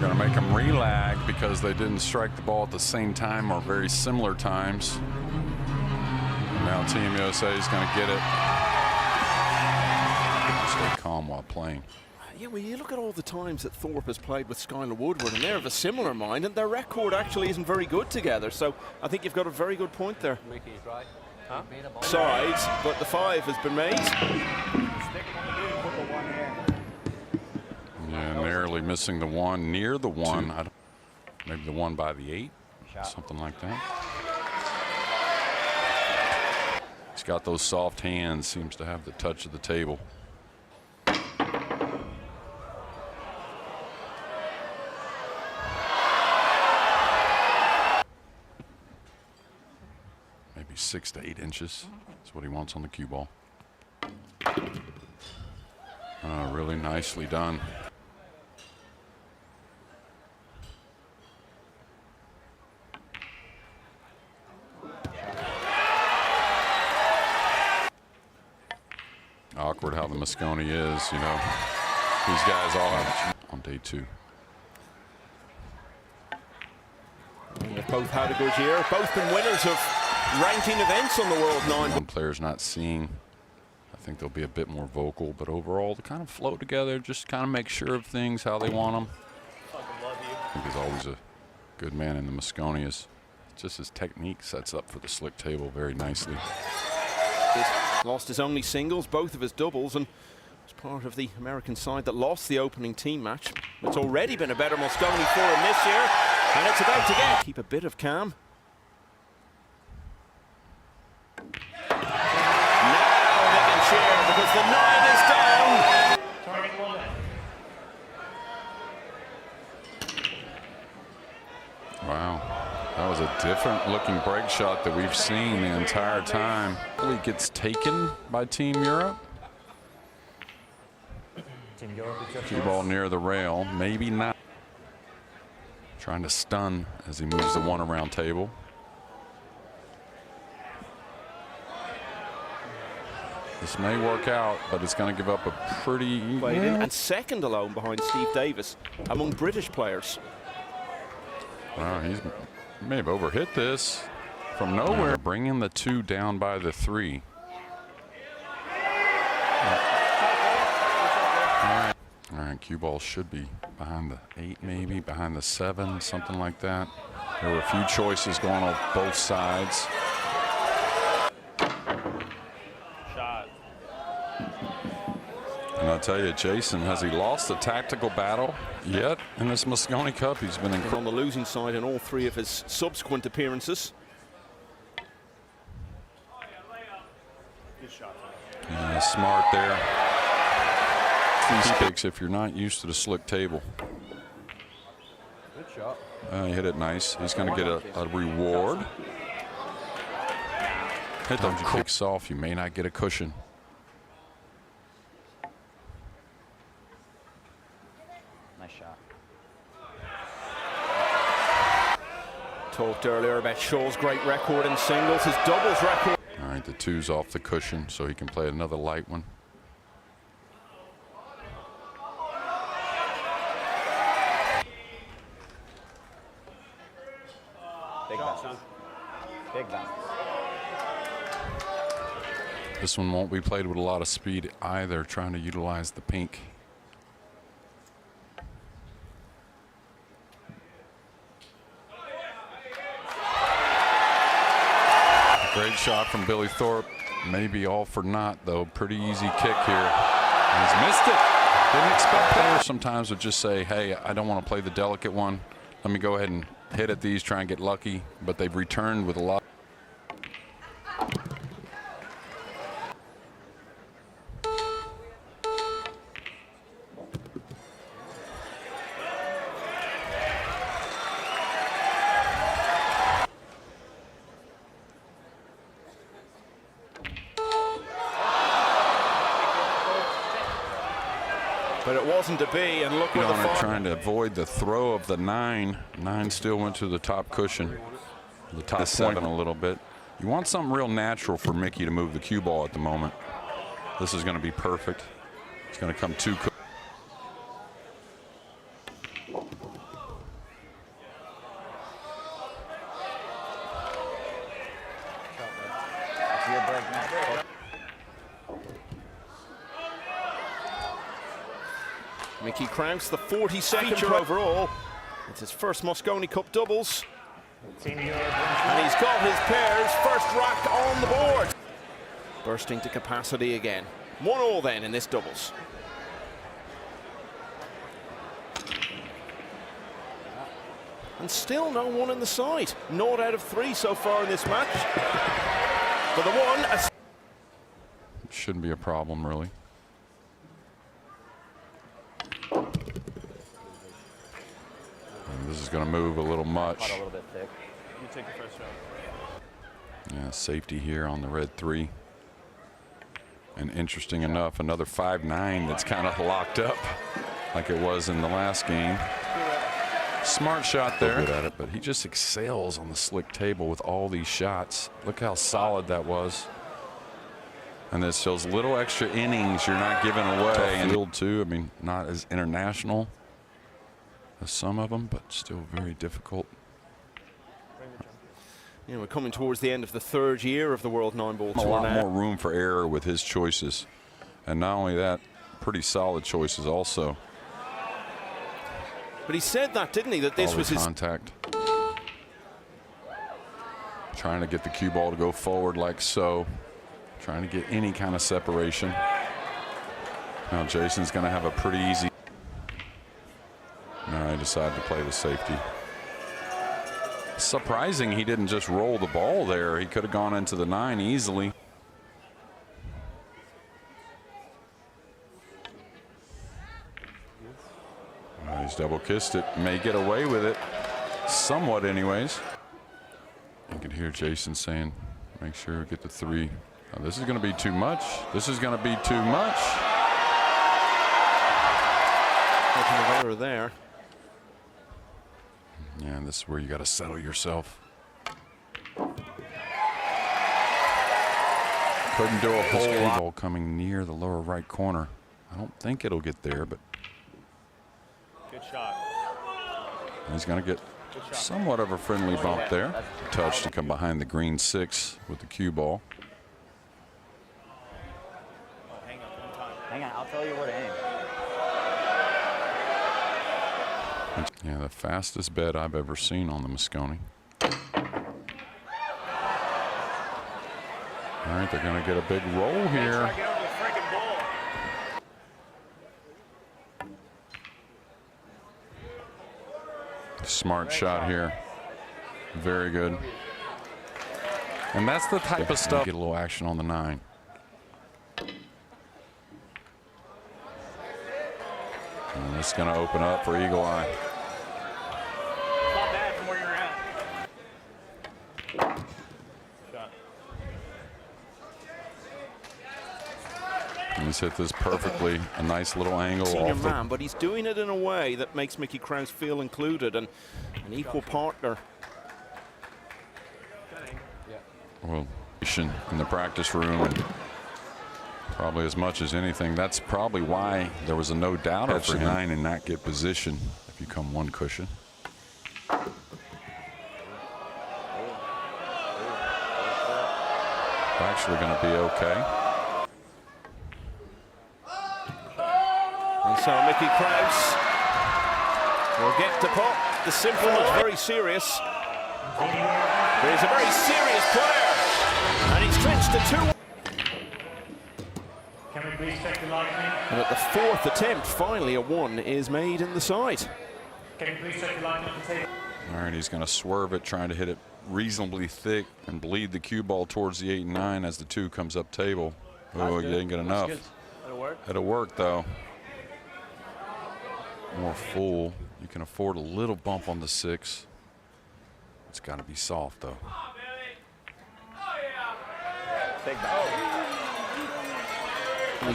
going to make them relag because they didn't strike the ball at the same time or very similar times. And now Team USA is going to get it. Stay calm while playing. Yeah, well, you look at all the times that Thorpe has played with Skylar Woodward, and they're of a similar mind, and their record actually isn't very good together. So I think you've got a very good point there. Mickey's right. Huh? Sides, but the 5 has been made. Yeah, narrowly missing the 1, near the 1. Maybe the 1 by the 8, something like that. He's got those soft hands, seems to have the touch of the table. Maybe 6 to 8 inches. That's what he wants on the cue ball. Really nicely done. Awkward how the Mosconi is, you know. These guys all have on day 2. They've both had a good year. Both been winners of ranking events on the World 9. One player's not seeing. I think they'll be a bit more vocal, but overall, they kind of flow together, just kind of make sure of things how they want them. I think he's always a good man in the Mosconi. Just his technique sets up for the slick table very nicely. He's lost his only singles, both of his doubles, and was part of the American side that lost the opening team match. It's already been a better Mosconi for him this year, and it's about to get. Keep a bit of calm. Now they can cheer because the 9 is down. Wow. That was a different looking break shot that we've seen the entire time. He gets taken by Team Europe. Cue ball near the rail, maybe not. Trying to stun as he moves the 1 around table. This may work out, but it's going to give up a pretty... And second alone behind Steve Davis among British players. Wow, he may have overhit this from nowhere. Bringing the 2 down by the 3. All right, cue ball should be behind the 8, maybe behind the 7, something like that. There were a few choices going on both sides. Shot. And I'll tell you, Jason, has he lost a tactical battle yet in this Mosconi Cup? He's been on the losing side in all 3 of his subsequent appearances. Good shot. Yeah, smart there. These picks if you're not used to the slick table. Good shot. He hit it nice. He's going to get a reward. Hit the kicks off. You may not get a cushion. Nice shot. Talked earlier about Shaw's great record in singles, his doubles record. All right, the 2's off the cushion, so he can play another light one. Big bounce. Big bounce. This one won't be played with a lot of speed either, trying to utilize the pink. Great shot from Billy Thorpe. Maybe all for naught, though. Pretty easy kick here. He's missed it. Didn't expect that. Sometimes would just say, hey, I don't want to play the delicate one. Let me go ahead and hit at these, try and get lucky. But they've returned with a lot. But it wasn't to be, and look where the five. Trying to avoid the throw of the 9. 9 still went to the top cushion. The top 7 a little bit. You want something real natural for Mickey to move the cue ball at the moment. This is going to be perfect. It's going to come too. Mickey Krause, the 42nd overall. It's his first Mosconi Cup doubles. And he's got his pairs first rack on the board. Bursting to capacity again. 1-1 then in this doubles. And still no one in the side. 0 out of 3 so far in this match. For the one. Shouldn't be a problem, really. And this is going to move a little much. Caught a little bit thick. You take the first shot. Yeah, safety here on the red 3. And interesting enough, another 5-9 that's kind of locked up like it was in the last game. Smart shot there. Good at it, but he just excels on the slick table with all these shots. Look how solid that was. And there's those little extra innings you're not giving away. And field too, I mean, not as international as some of them, but still very difficult. You know, we're coming towards the end of the 3rd year of the World 9-Ball Tour. A lot more room for error with his choices. And not only that, pretty solid choices also. But he said that, didn't he? That this was his contact. Trying to get the cue ball to go forward like so. Trying to get any kind of separation. Now Jason's going to have a pretty easy. No, he decided to play the safety. Surprising he didn't just roll the ball there. He could have gone into the 9 easily. He's double kissed it. May get away with it. Somewhat anyways. You can hear Jason saying, make sure we get the 3. Now, this is going to be too much. This is going to be too much. There. Yeah, this is where you got to settle yourself. Couldn't do a whole lot. Ball coming near the lower right corner. I don't think it'll get there, but Good shot. he's going to get somewhat of a friendly bump there. Touch to come behind the green 6 with the cue ball. Oh, hang on, one time. Hang on, I'll tell you where to aim. Yeah, the fastest bet I've ever seen on the Mosconi. All right, they're going to get a big roll here. Get over the freaking ball. Smart shot here. Very good. And that's the type of stuff. Get a little action on the 9. And this is going to open up for Eagle Eye. Not bad from where you're at. Shot. And he's hit this perfectly. A nice little angle Senior off the man, but he's doing it in a way that makes Mickey Krause feel included and an equal partner. well, in the practice room, and probably as much as anything, that's probably why there was a no doubter for 9 and not get position if you come 1 cushion. Actually going to be okay. And so Mickey Krause will get to pot. The simple is very serious. But he's a very serious player. And he's clinched to 2. Can we please check the line? And at the 4th attempt, finally a 1 is made in the side. Can we please check the line at the table? All right, he's going to swerve it, trying to hit it reasonably thick and bleed the cue ball towards the 8 and 9 as the 2 comes up table. Oh, he didn't get enough. That'll work. It'll work, though. More full. You can afford a little bump on the 6. It's got to be soft, though. Big ball.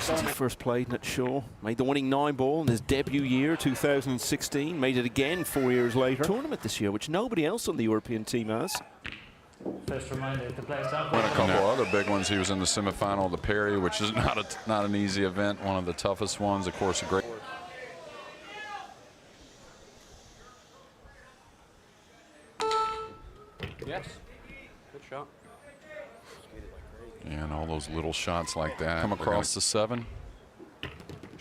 Since he first played at Shaw, made the winning 9-ball in his debut year, 2016. Made it again 4 years later. Tournament this year, which nobody else on the European team has. First reminder, the players don't And a couple other big ones. He was in the semifinal of the Perry, which is not an easy event. One of the toughest ones, of course. A great. Yes. Good shot. And all those little shots like that. Come across the 7.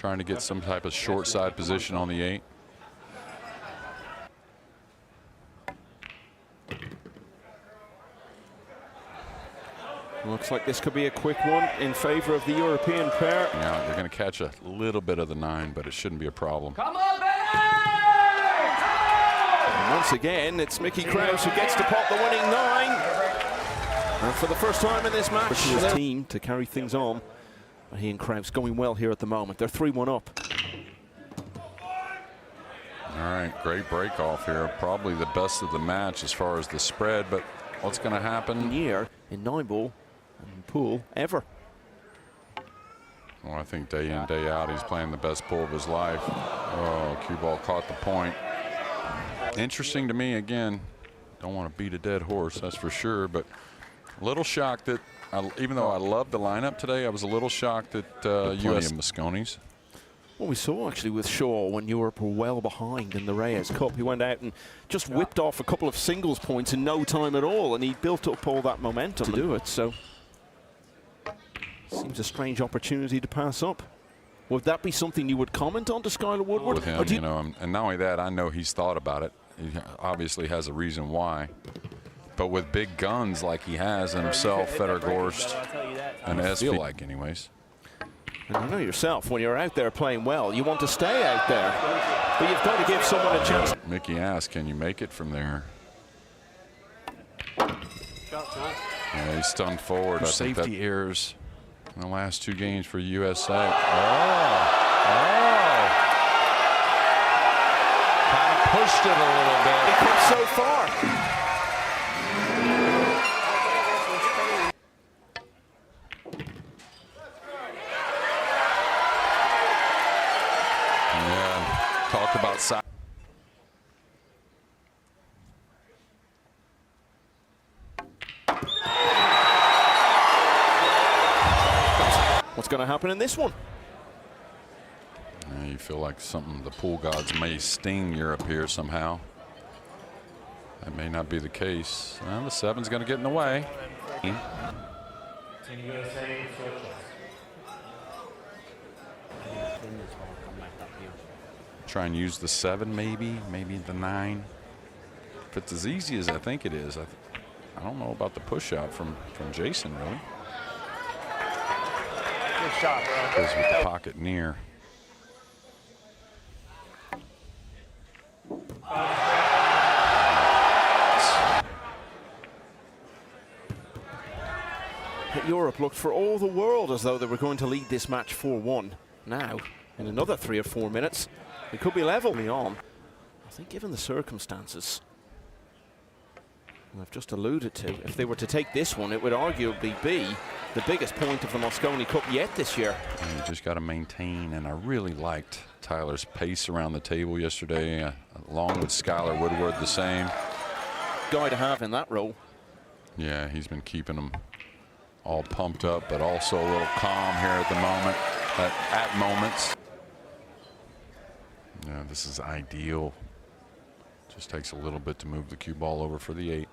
trying to get some type of short side position on the 8. Looks like this could be a quick one in favor of the European pair. Now they're going to catch a little bit of the 9, but it shouldn't be a problem. Come on, baby! And once again, it's Mickey Krause who gets to pot the winning 9. And for the first time in this match, his team to carry things on. He and Krause going well here at the moment. They're 3-1 up. All right, great break off here. Probably the best of the match as far as the spread, but what's going to happen? Year in 9-ball and pool ever. Well, I think day in, day out, he's playing the best pool of his life. Oh, cue ball caught the point. Interesting to me, again, don't want to beat a dead horse, that's for sure, but a little shocked that, even though I love the lineup today, I was a little shocked that U.S. Mosconi's. Well, we saw actually with Shaw when Europe were well behind in the Reyes Cup. He went out and just whipped off a couple of singles points in no time at all, and he built up all that momentum to do it. So, seems a strange opportunity to pass up. Would that be something you would comment on to Skylar Woodward? With him, you know, and not only that, I know he's thought about it. He obviously has a reason why. But with big guns like he has himself, Federgorst, and as feel like anyways. And you know yourself, when you're out there playing well, you want to stay out there. But you've got to give someone a chance. Mickey asked, can you make it from there? Yeah, he's stunned forward. I think safety errors in the last 2 games for USA. Oh! Kind of pushed it a little bit. He comes so far. Talk about size. What's going to happen in this one? You feel like something, the pool gods may sting Europe here somehow. That may not be the case. Well, the 7's going to get in the way. Team USA switches. Try and use the 7 maybe the 9. If it's as easy as I think it is, I don't know about the push out from Jason really. Good shot, bro. Goes with the pocket near. But Europe looked for all the world as though they were going to lead this match 4-1. Now, in another 3 or 4 minutes, it could be level on. I think given the circumstances, and I've just alluded to, if they were to take this one, it would arguably be the biggest point of the Mosconi Cup yet this year. And you just got to maintain, and I really liked Tyler's pace around the table yesterday, along with Skylar Woodward, the same. Guy to have in that role. Yeah, he's been keeping them all pumped up, but also a little calm here at the moment, at moments. Yeah, this is ideal. Just takes a little bit to move the cue ball over for the 8.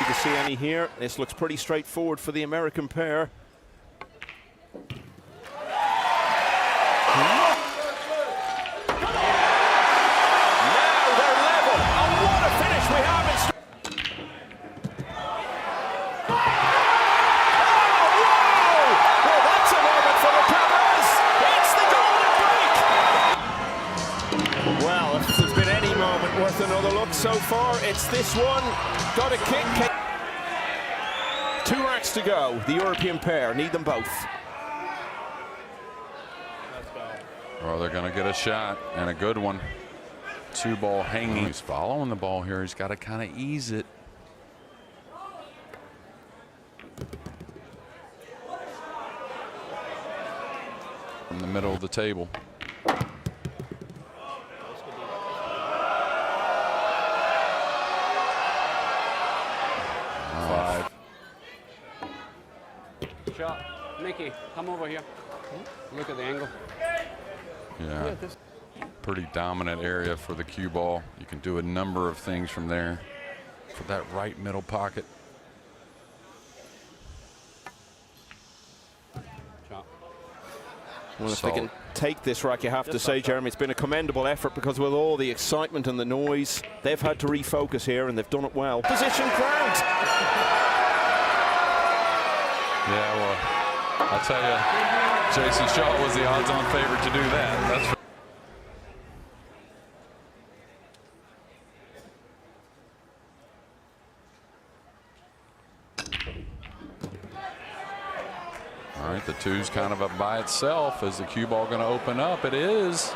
To see any here, this looks pretty straightforward for the American pair. Now they're level, and what a finish we have in. Worth another look so far. It's this one. Got a kick. 2 racks to go. The European pair need them both. Oh, they're going to get a shot, and a good one. 2 ball hanging. He's following the ball here. He's got to kind of ease it. From the middle of the table. Shot. Mickey, come over here. Look at the angle. Yeah, pretty dominant area for the cue ball. You can do a number of things from there for that right middle pocket. Well, if they can take this rack, you have to say, Jeremy, it's been a commendable effort, because with all the excitement and the noise, they've had to refocus here, and they've done it well. Position crowd. Yeah, well, I'll tell you, Jason Shaw was the odds-on favorite to do that. That's all right, the two's kind of up by itself. Is the cue ball going to open up? It is.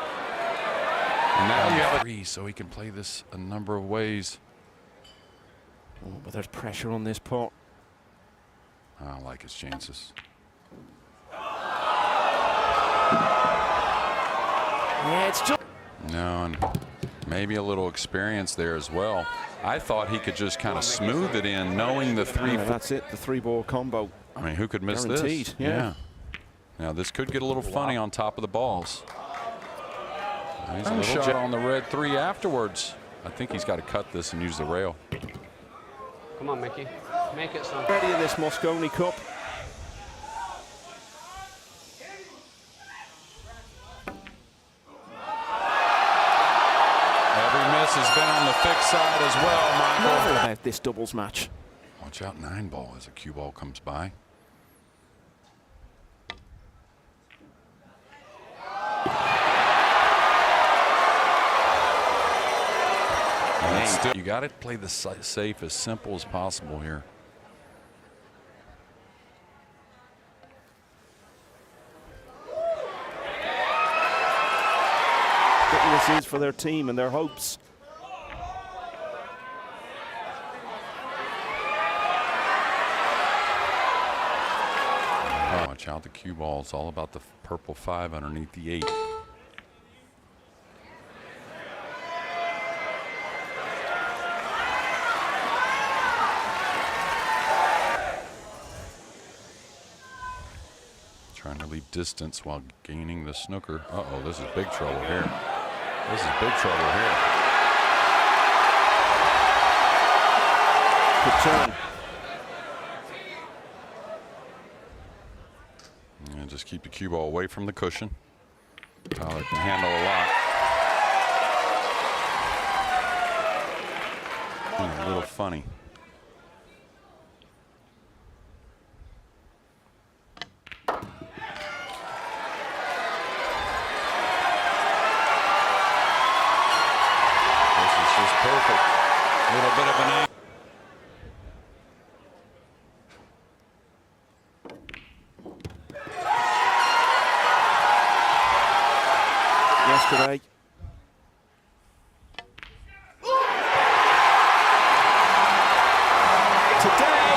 And now you have a three, so he can play this a number of ways. Oh, but there's pressure on this pot. I don't like his chances. Yeah, it's just... No, and maybe a little experience there as well. I thought he could just kind of smooth it in, knowing the three. Yeah, that's it, the three-ball combo. I mean, who could miss Guaranteed, this? yeah. Now, this could get a little funny on top of the balls. He's a little shot on the red three afterwards. I think he's got to cut this and use the rail. Come on, Mickey. Make it, son. Ready in this Mosconi Cup. Every miss has been on the fixed side as well, Michael. Novel about this doubles match. Watch out, 9-ball as a cue ball comes by. And still, you got to play the safe as simple as possible here. What this is for their team and their hopes. Watch out, the cue ball. It's all about the purple 5 underneath the 8. Trying to leave distance while gaining the snooker. Uh-oh, this is big trouble here. This is big trouble here. Good turn. And just keep the cue ball away from the cushion. Tyler can handle a lot. A little funny. This is just perfect. A little bit of an angle. Yesterday. Today.